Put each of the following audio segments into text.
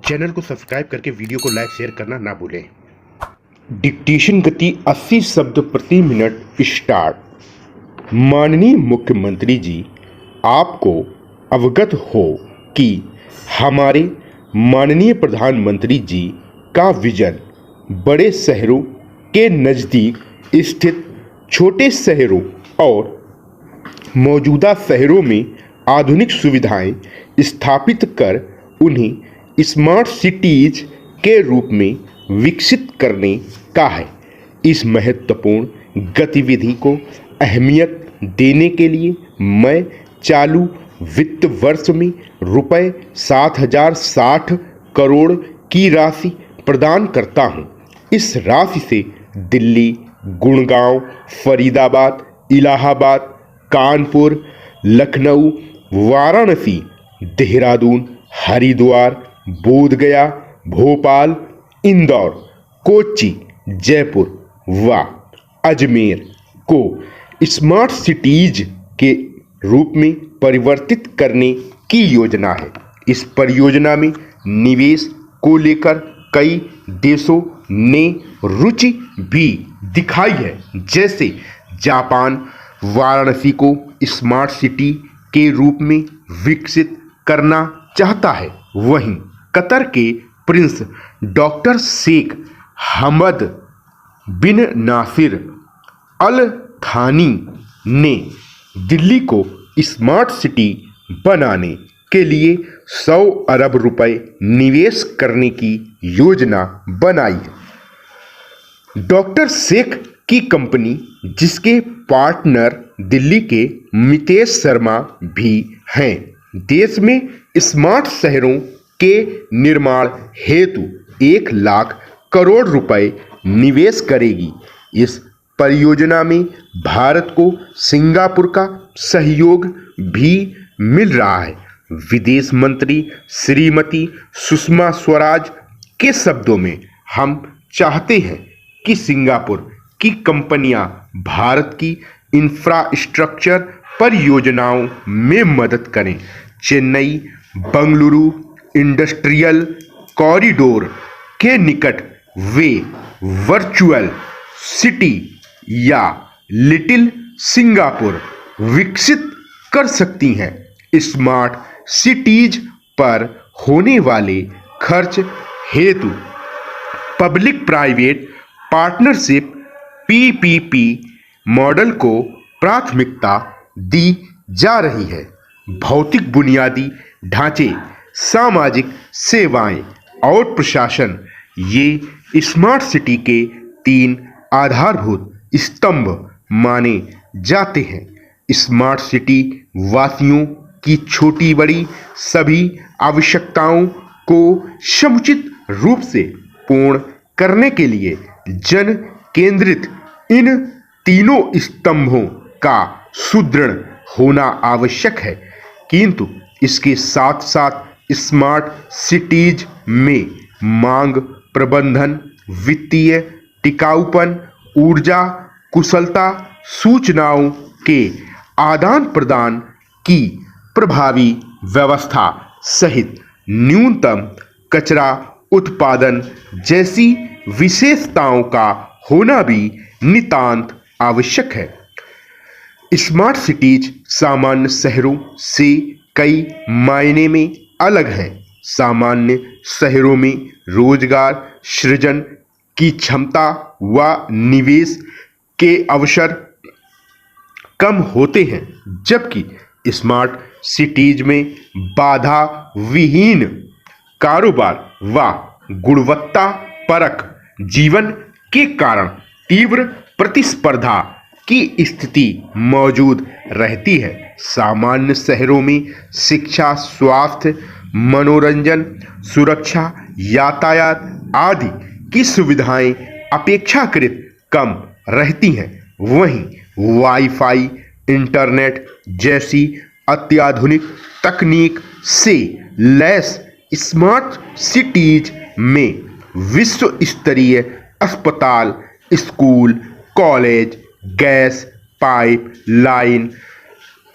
Channel को subscribe करके video को लाइक शेयर करना ना भूलें। डिक्टेशन गति 80 शब्द प्रति मिनट स्टार्ट। माननीय मुख्यमंत्री जी, आपको अवगत हो कि हमारे माननीय प्रधानमंत्री जी का विजन बड़े शहरों के नज़दीक स्थित छोटे शहरों और मौजूदा शहरों में आधुनिक सुविधाएं स्थापित कर उन्हें स्मार्ट सिटीज के रूप में विकसित करने का है। इस महत्वपूर्ण गतिविधि को अहमियत देने के लिए मैं चालू वित्त वर्ष में रुपये 7,060 करोड़ की राशि प्रदान करता हूं। इस राशि से दिल्ली, गुड़गांव, फरीदाबाद, इलाहाबाद, कानपुर, लखनऊ, वाराणसी, देहरादून, हरिद्वार, बोधगया, भोपाल, इंदौर, कोच्चि, जयपुर व अजमेर को स्मार्ट सिटीज के रूप में परिवर्तित करने की योजना है। इस परियोजना में निवेश को लेकर कई देशों ने रुचि भी दिखाई है, जैसे जापान वाराणसी को स्मार्ट सिटी के रूप में विकसित करना चाहता है। वहीं कतर के प्रिंस डॉक्टर शेख हमद बिन नासिर अल थानी ने दिल्ली को स्मार्ट सिटी बनाने के लिए 100 अरब रुपए निवेश करने की योजना बनाई है। डॉक्टर शेख की कंपनी, जिसके पार्टनर दिल्ली के मितेश शर्मा भी हैं, देश में स्मार्ट शहरों के निर्माण हेतु 1 लाख करोड़ रुपए निवेश करेगी। इस परियोजना में भारत को सिंगापुर का सहयोग भी मिल रहा है। विदेश मंत्री श्रीमती सुषमा स्वराज के शब्दों में, हम चाहते हैं कि सिंगापुर की कंपनियां भारत की इंफ्रास्ट्रक्चर परियोजनाओं में मदद करें। चेन्नई बंगलुरु इंडस्ट्रियल कॉरिडोर के निकट वे वर्चुअल सिटी या लिटिल सिंगापुर विकसित कर सकती हैं। स्मार्ट सिटीज पर होने वाले खर्च हेतु public private partnership PPP model को प्राथमिकता दी जा रही है। भौतिक बुनियादी ढांचे, सामाजिक सेवाएं और प्रशासन, ये स्मार्ट सिटी के 3 आधारभूत स्तंभ माने जाते हैं। स्मार्ट सिटी वासियों की छोटी बड़ी सभी आवश्यकताओं को समुचित रूप से पूर्ण करने के लिए जन केंद्रित इन तीनों स्तंभों का सुदृढ़ होना आवश्यक है। किंतु इसके साथ साथ स्मार्ट सिटीज में मांग प्रबंधन, वित्तीय टिकाऊपन, ऊर्जा कुशलता, सूचनाओं के आदान प्रदान की प्रभावी व्यवस्था सहित न्यूनतम कचरा उत्पादन जैसी विशेषताओं का होना भी नितांत आवश्यक है। स्मार्ट सिटीज सामान्य शहरों से कई मायने में अलग हैं। सामान्य शहरों में रोजगार सृजन की क्षमता व निवेश के अवसर कम होते हैं, जबकि स्मार्ट सिटीज में बाधा विहीन कारोबार व गुणवत्ता परक जीवन के कारण तीव्र प्रतिस्पर्धा की स्थिति मौजूद रहती है। सामान्य शहरों में शिक्षा, स्वास्थ्य, मनोरंजन, सुरक्षा, यातायात आदि की सुविधाएं अपेक्षाकृत कम रहती हैं। वहीं वाईफाई, इंटरनेट जैसी अत्याधुनिक तकनीक से लैस स्मार्ट सिटीज में विश्व स्तरीय अस्पताल, school, college, gas pipe line,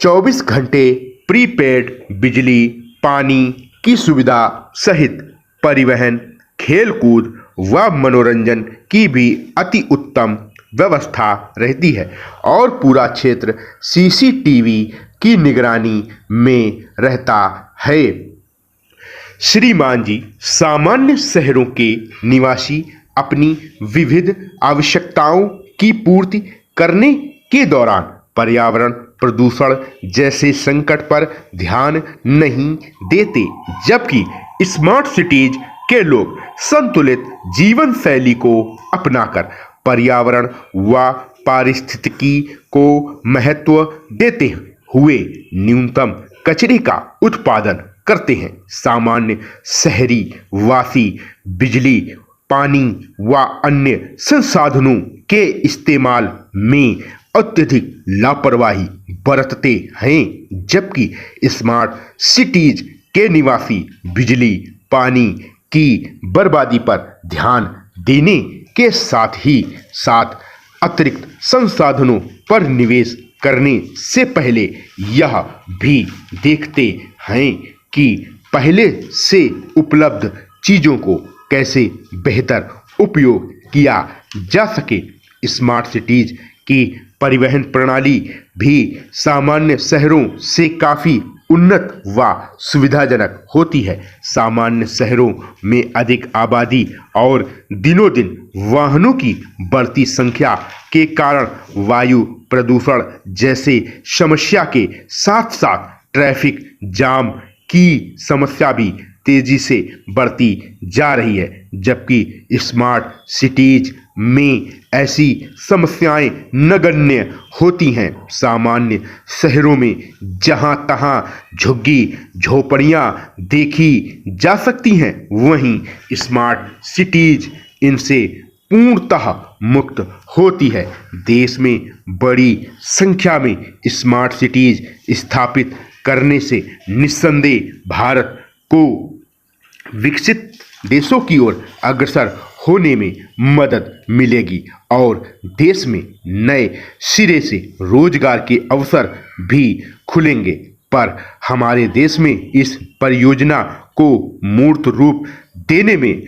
24 घंटे प्रीपेड बिजली पानी की सुविधा सहित परिवहन, खेलकूद व मनोरंजन की भी अति उत्तम व्यवस्था रहती है और पूरा क्षेत्र सीसीटीवी की निगरानी में रहता है। श्रीमान जी, सामान्य शहरों के निवासी अपनी विविध आवश्यकताओं की पूर्ति करने के दौरान पर्यावरण प्रदूषण जैसे संकट पर ध्यान नहीं देते, जबकि स्मार्ट सिटीज के लोग संतुलित जीवन शैली को अपनाकर पर्यावरण व पारिस्थितिकी को महत्व देते हुए न्यूनतम कचरे का उत्पादन करते हैं। सामान्य शहरी वासी बिजली, पानी व अन्य संसाधनों के इस्तेमाल में अत्यधिक लापरवाही बरतते हैं, जबकि स्मार्ट सिटीज के निवासी बिजली, पानी की बर्बादी पर ध्यान देने के साथ ही साथ अतिरिक्त संसाधनों पर निवेश करने से पहले यह भी देखते हैं कि पहले से उपलब्ध चीज़ों को कैसे बेहतर उपयोग किया जा सके। स्मार्ट सिटीज की परिवहन प्रणाली भी सामान्य शहरों से काफ़ी उन्नत व सुविधाजनक होती है। सामान्य शहरों में अधिक आबादी और दिनों दिन वाहनों की बढ़ती संख्या के कारण वायु प्रदूषण जैसे समस्या के साथ साथ ट्रैफिक जाम की समस्या भी तेजी से बढ़ती जा रही है, जबकि स्मार्ट सिटीज में ऐसी समस्याएं नगण्य होती हैं। सामान्य शहरों में जहां तहां झुग्गी झोपड़ियां देखी जा सकती हैं, वहीं स्मार्ट सिटीज इनसे पूर्णतः मुक्त होती है। देश में बड़ी संख्या में स्मार्ट सिटीज स्थापित करने से निस्संदेह भारत को विकसित देशों की ओर अग्रसर होने में मदद मिलेगी और देश में नए सिरे से रोजगार के अवसर भी खुलेंगे। पर हमारे देश में इस परियोजना को मूर्त रूप देने में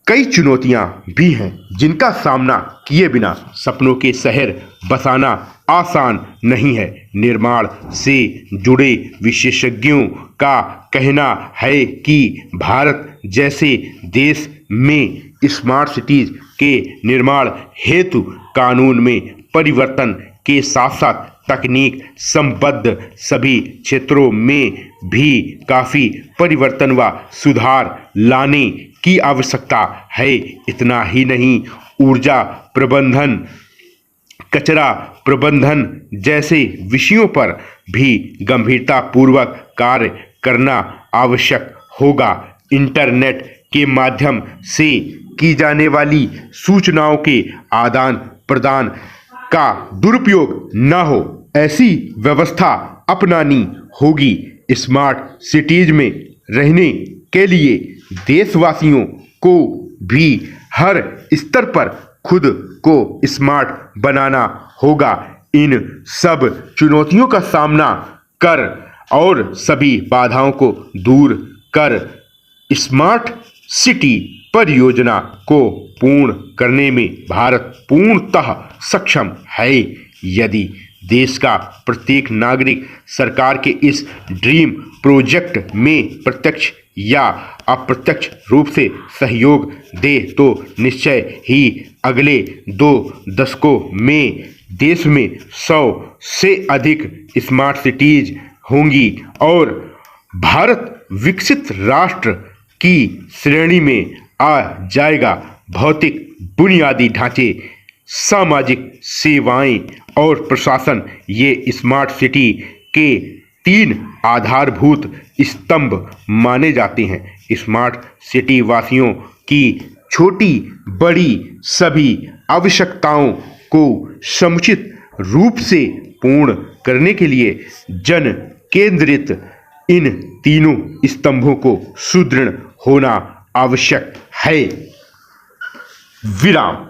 कई चुनौतियां भी हैं, जिनका सामना किए बिना सपनों के शहर बसाना आसान नहीं है। निर्माण से जुड़े विशेषज्ञों का कहना है कि भारत जैसे देश में स्मार्ट सिटीज के निर्माण हेतु कानून में परिवर्तन के साथ साथ तकनीक संबद्ध सभी क्षेत्रों में भी काफ़ी परिवर्तन व सुधार लाने की आवश्यकता है। इतना ही नहीं, ऊर्जा प्रबंधन, कचरा प्रबंधन जैसे विषयों पर भी गंभीरतापूर्वक कार्य करना आवश्यक होगा। इंटरनेट के माध्यम से की जाने वाली सूचनाओं के आदान प्रदान का दुरुपयोग न हो, ऐसी व्यवस्था अपनानी होगी। स्मार्ट सिटीज में रहने के लिए देशवासियों को भी हर स्तर पर खुद को स्मार्ट बनाना होगा। इन सब चुनौतियों का सामना कर और सभी बाधाओं को दूर कर स्मार्ट सिटी परियोजना को पूर्ण करने में भारत पूर्णतः सक्षम है। यदि देश का प्रत्येक नागरिक सरकार के इस ड्रीम प्रोजेक्ट में प्रत्यक्ष या अप्रत्यक्ष रूप से सहयोग दे तो निश्चय ही अगले 2 दशकों में देश में 100 से अधिक स्मार्ट सिटीज होंगी और भारत विकसित राष्ट्र की श्रेणी में आ जाएगा। भौतिक बुनियादी ढांचे, सामाजिक सेवाएं और प्रशासन, ये स्मार्ट सिटी के 3 आधारभूत स्तंभ माने जाते हैं। स्मार्ट सिटी वासियों की छोटी बड़ी सभी आवश्यकताओं को समुचित रूप से पूर्ण करने के लिए जन केंद्रित इन तीनों स्तंभों को सुदृढ़ होना आवश्यक है। विराम।